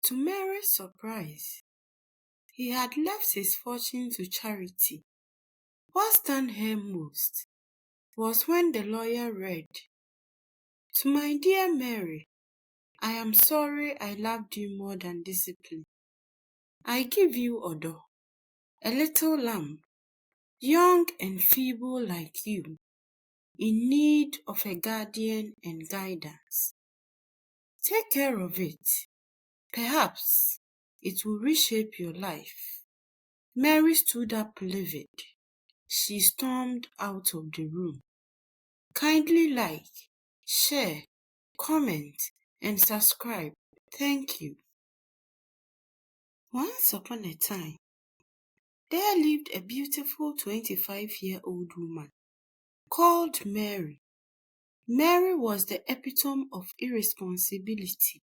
To Mary's surprise, he had left his fortune to charity. What stunned her most was when the lawyer read, "To my dear Mary, I am sorry I loved you more than discipline. I give you Odo, a little lamb, young and feeble like you, in need of a guardian and guidance. Take care of it. Perhaps it will reshape your life." Mary stood up livid. She stormed out of the room. Kindly like, share, comment, and subscribe. Thank you. Once upon a time, there lived a beautiful 25-year-old woman called Mary. Mary was the epitome of irresponsibility.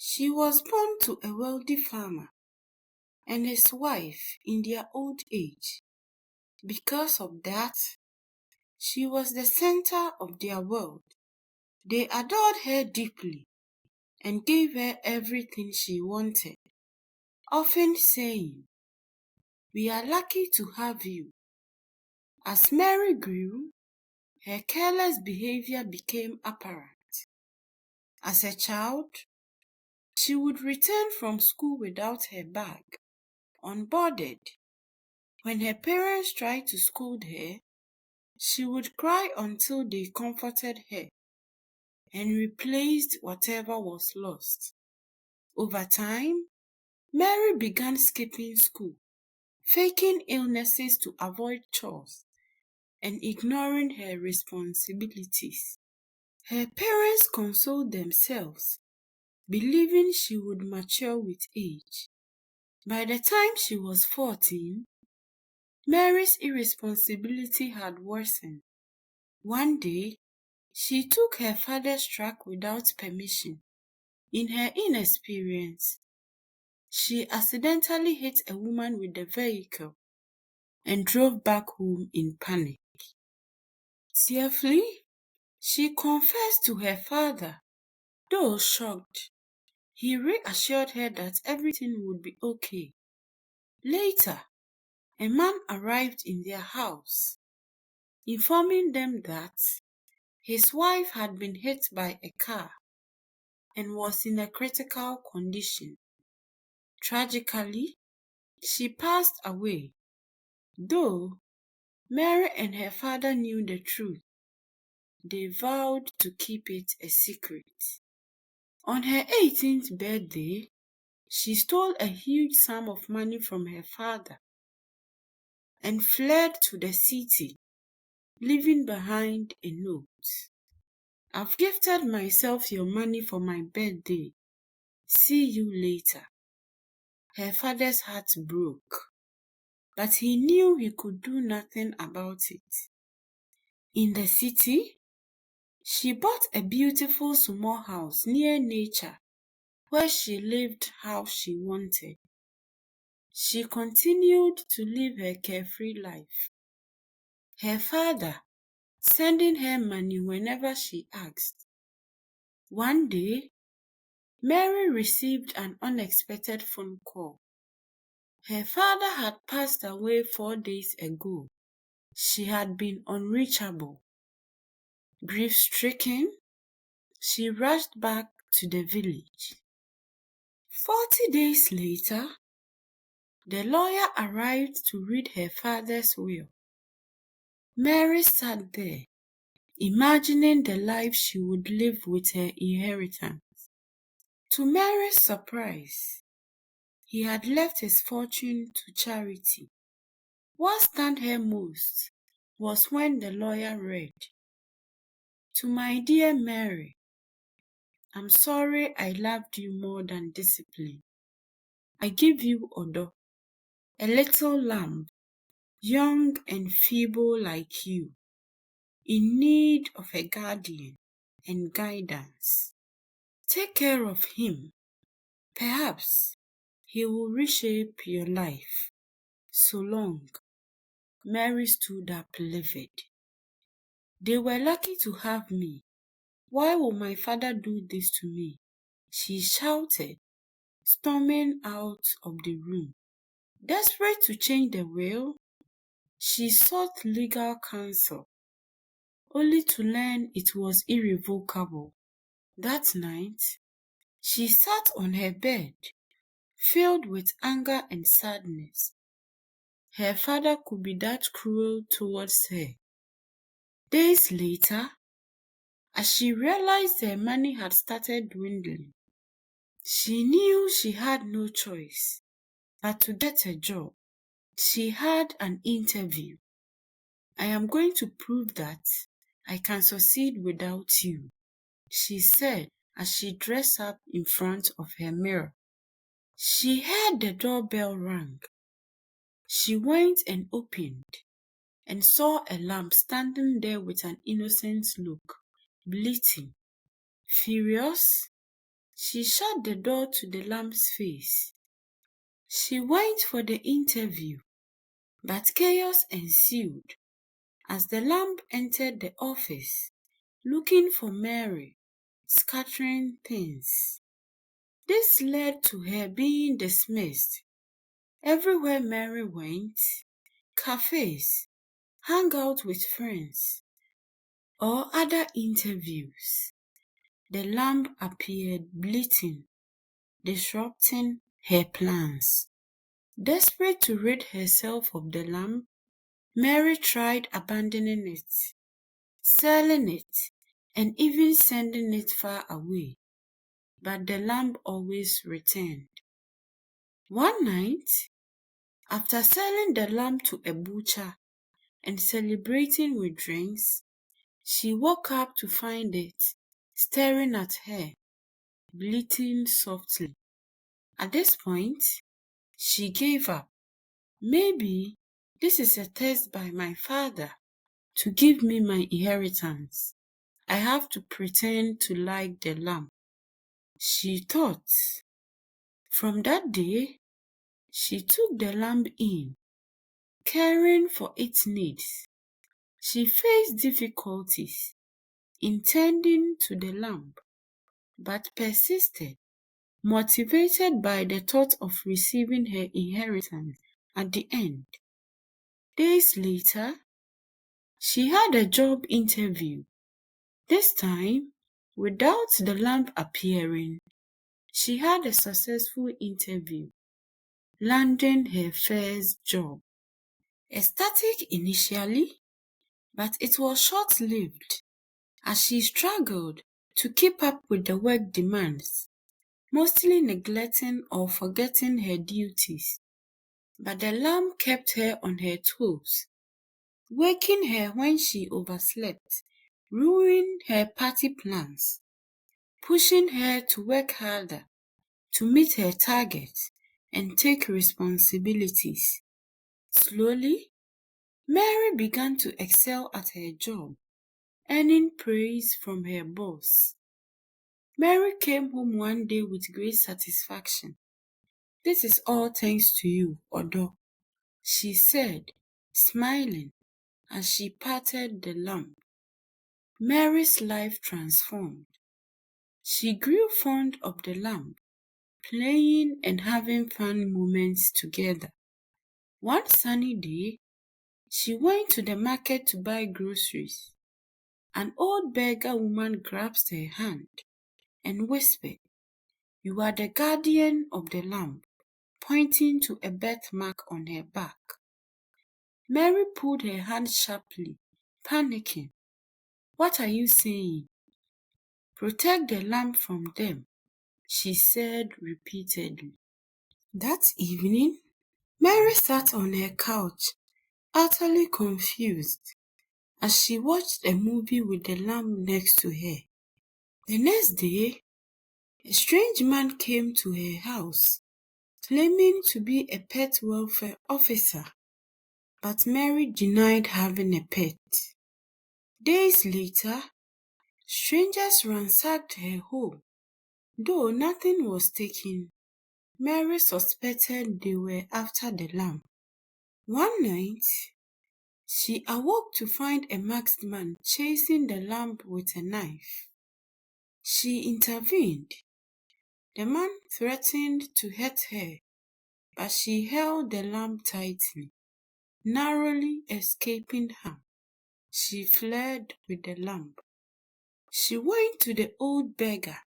She was born to a wealthy farmer and his wife in their old age. Because of that, she was the center of their world. They adored her deeply and gave her everything she wanted, often saying, "We are lucky to have you." As Mary grew, her careless behavior became apparent. As a child, she would return from school without her bag, unboarded. When her parents tried to scold her, she would cry until they comforted her and replaced whatever was lost. Over time, Mary began skipping school, faking illnesses to avoid chores, and ignoring her responsibilities. Her parents consoled themselves, believing she would mature with age. By the time she was 14, Mary's irresponsibility had worsened. One day, she took her father's truck without permission. In her inexperience, she accidentally hit a woman with the vehicle and drove back home in panic. Tearfully, she confessed to her father. Though shocked, he reassured her that everything would be okay. Later, a man arrived in their house, informing them that his wife had been hit by a car and was in a critical condition. Tragically, she passed away. Though Mary and her father knew the truth, they vowed to keep it a secret. On her 18th birthday, she stole a huge sum of money from her father and fled to the city, leaving behind a note. "I've gifted myself your money for my birthday. See you later." Her father's heart broke, but he knew he could do nothing about it. In the city, she bought a beautiful small house near nature where she lived how she wanted. She continued to live her carefree life, her father sending her money whenever she asked. One day, Mary received an unexpected phone call. Her father had passed away 4 days ago. She had been unreachable. Grief-stricken, she rushed back to the village. 40 days later, the lawyer arrived to read her father's will. Mary sat there, imagining the life she would live with her inheritance. To Mary's surprise, he had left his fortune to charity. What stunned her most was when the lawyer read, "To my dear Mary, I'm sorry I loved you more than discipline. I give you Odo, a little lamb, young and feeble like you, in need of a guardian and guidance. Take care of him. Perhaps he will reshape your life. So long." Mary stood up livid. "They were lucky to have me. Why will my father do this to me?" she shouted. storming out of the room. Desperate to change the will, she sought legal counsel, only to learn it was irrevocable. That night, she sat on her bed, filled with anger and sadness. Her father could be that cruel towards her. Days later, as she realized her money had started dwindling, she knew she had no choice but to get a job. She had an interview. "I am going to prove that I can succeed without you," she said as she dressed up in front of her mirror. She heard the doorbell ring. She went and opened and saw a lamb standing there with an innocent look, bleating. Furious, she shut the door to the lamb's face. She went for the interview, but chaos ensued as the lamb entered the office looking for Mary, scattering things. This led to her being dismissed. Everywhere Mary went, cafes, hang out with friends, or other interviews, the lamb appeared bleating, disrupting her plans. Desperate to rid herself of the lamb, Mary tried abandoning it, selling it, and even sending it far away. But the lamb always returned. One night, after selling the lamb to a butcher and celebrating with drinks, she woke up to find it staring at her, bleating softly. At this point, she gave up. Maybe this is a test by my father to give me my inheritance. I have to pretend to like the lamb, she thought. From that day, she took the lamb in, caring for its needs. She faced difficulties in tending to the lamb, but persisted, motivated by the thought of receiving her inheritance at the end. Days later, she had a job interview. This time, without the lamb appearing, she had a successful interview, landing her first job. Ecstatic initially, but it was short-lived as she struggled to keep up with the work demands, mostly neglecting or forgetting her duties. But the lamb kept her on her toes, waking her when she overslept, ruining her party plans, pushing her to work harder, to meet her targets, and take responsibilities. Slowly, Mary began to excel at her job, earning praise from her boss. Mary came home one day with great satisfaction. "This is all thanks to you, Odo," she said, smiling as she patted the lamb. Mary's life transformed. She grew fond of the lamb, playing and having fun moments together. One sunny day, she went to the market to buy groceries. An old beggar woman grasped her hand and whispered, "You are the guardian of the lamb," pointing to a birthmark on her back. Mary pulled her hand sharply, panicking. "What are you saying?" "Protect the lamb from them," she said repeatedly. That evening, Mary sat on her couch, utterly confused, as she watched a movie with the lamb next to her. The next day, a strange man came to her house, claiming to be a pet welfare officer, but Mary denied having a pet. Days later, strangers ransacked her home. Though nothing was taken, Mary suspected they were after the lamb. One night, she awoke to find a masked man chasing the lamb with a knife. She intervened, The man threatened to hurt her, but she held the lamb tightly, narrowly escaping harm. She fled with the lamb. She went to the old beggar.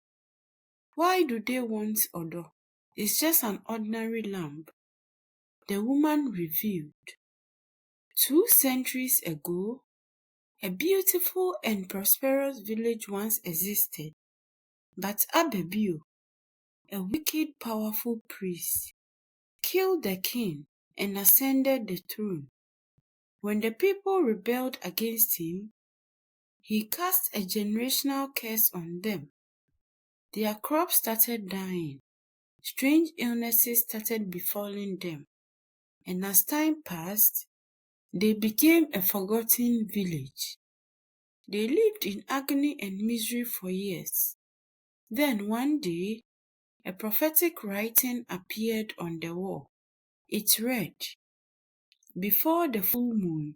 Why do they want Odo? It's just an ordinary lamb. The woman revealed. 2 centuries ago, a beautiful and prosperous village once existed, but Abebio, a wicked, powerful priest, killed the king and ascended the throne. When the people rebelled against him, he cast a generational curse on them. Their crops started dying. Strange illnesses started befalling them. And as time passed, they became a forgotten village. They lived in agony and misery for years. Then one day, a prophetic writing appeared on the wall. It read, "Before the full moon,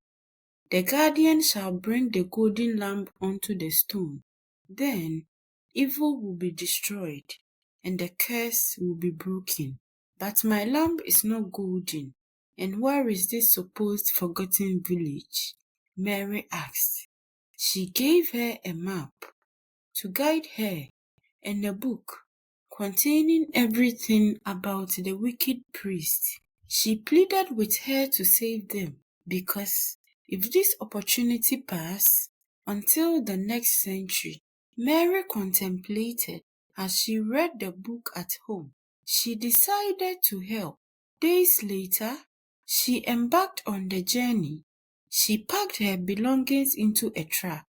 the guardian shall bring the golden lamb onto the stone. Then evil will be destroyed, and the curse will be broken. But my lamb is not golden, and where is this supposed forgotten village?" Mary asked. She gave her a map to guide her and a book containing everything about the wicked priest. She pleaded with her to save them, because if this opportunity passed until the next century, Mary contemplated as she read the book at home. She decided to help. Days later, she embarked on the journey. She packed her belongings into a truck.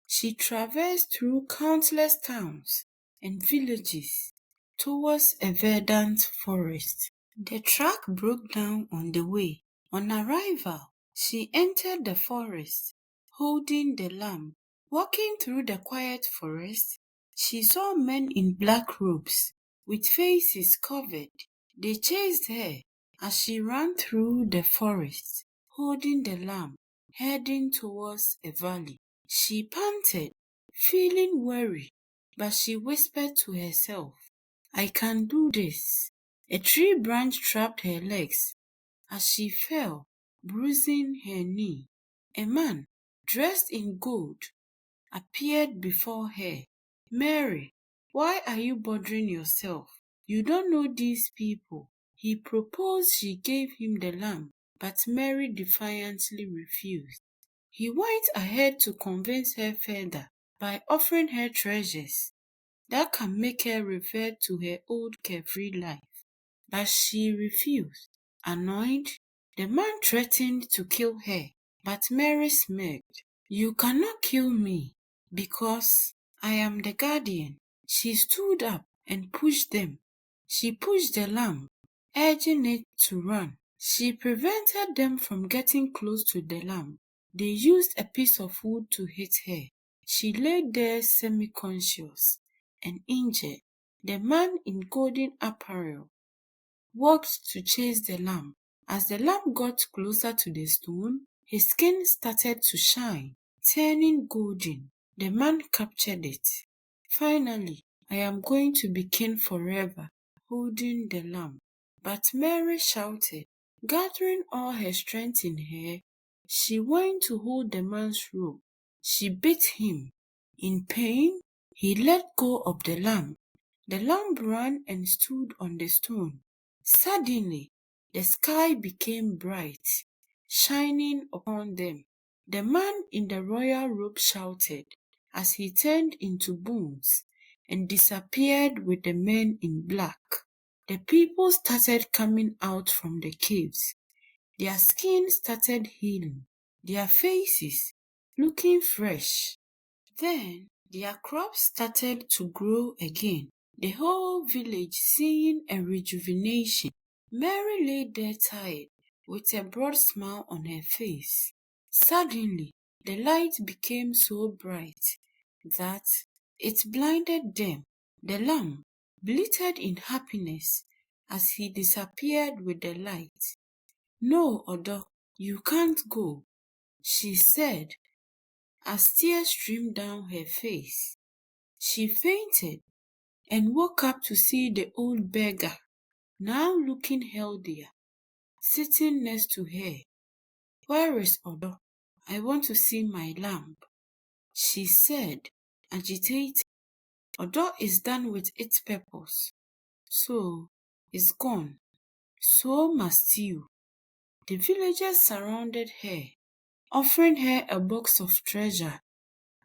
She traversed through countless towns and villages towards a verdant forest. The truck broke down on the way. On arrival, she entered the forest, holding the lamb. Walking through the quiet forest, she saw men in black robes, with faces covered. They chased her as she ran through the forest, holding the lamb, heading towards a valley. She panted, feeling weary, but she whispered to herself, "I can do this." A tree branch trapped her legs as she fell, bruising her knee. A man, dressed in gold, appeared before her. "Mary, why are you bothering yourself? You don't know these people." He proposed she gave him the lamb, but Mary defiantly refused. He went ahead to convince her further by offering her treasures that can make her revert to her old carefree life. But she refused. Annoyed, the man threatened to kill her, but Mary smirked. "You cannot kill me, because I am the guardian." She stood up and pushed them. She pushed the lamb, urging it to run. She prevented them from getting close to the lamb. They used a piece of wood to hit her. She lay there semi-conscious and injured. The man in golden apparel walked to chase the lamb. As the lamb got closer to the stone, his skin started to shine, turning golden. The man captured it. "Finally, I am going to be king forever," holding the lamb. But Mary shouted. Gathering all her strength in her, she went to hold the man's robe. She beat him. In pain, he let go of the lamb. The lamb ran and stood on the stone. Suddenly, the sky became bright, shining upon them. The man in the royal robe shouted as he turned into bones and disappeared with the men in black. The people started coming out from the caves. Their skin started healing, their faces looking fresh. Then their crops started to grow again. The whole village seeing a rejuvenation. Mary lay there tired, with a broad smile on her face. Suddenly, the light became so bright that it blinded them. The lamb bleated in happiness as he disappeared with the light. "No, Odo, you can't go," she said as tears streamed down her face. She fainted and woke up to see the old beggar, now looking healthier, sitting next to her. "Where is Odo? I want to see my lamb," she said, agitated. "Odo is done with its purpose, so it's gone. So must you." The villagers surrounded her, offering her a box of treasure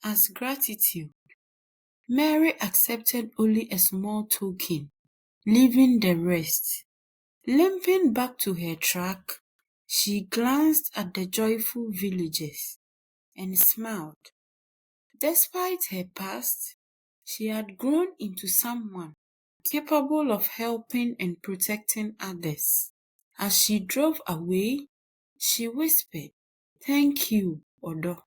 as gratitude. Mary accepted only a small token, leaving the rest. Limping back to her truck, she glanced at the joyful villagers and smiled. Despite her past, she had grown into someone capable of helping and protecting others. As she drove away, she whispered, "Thank you, Odo."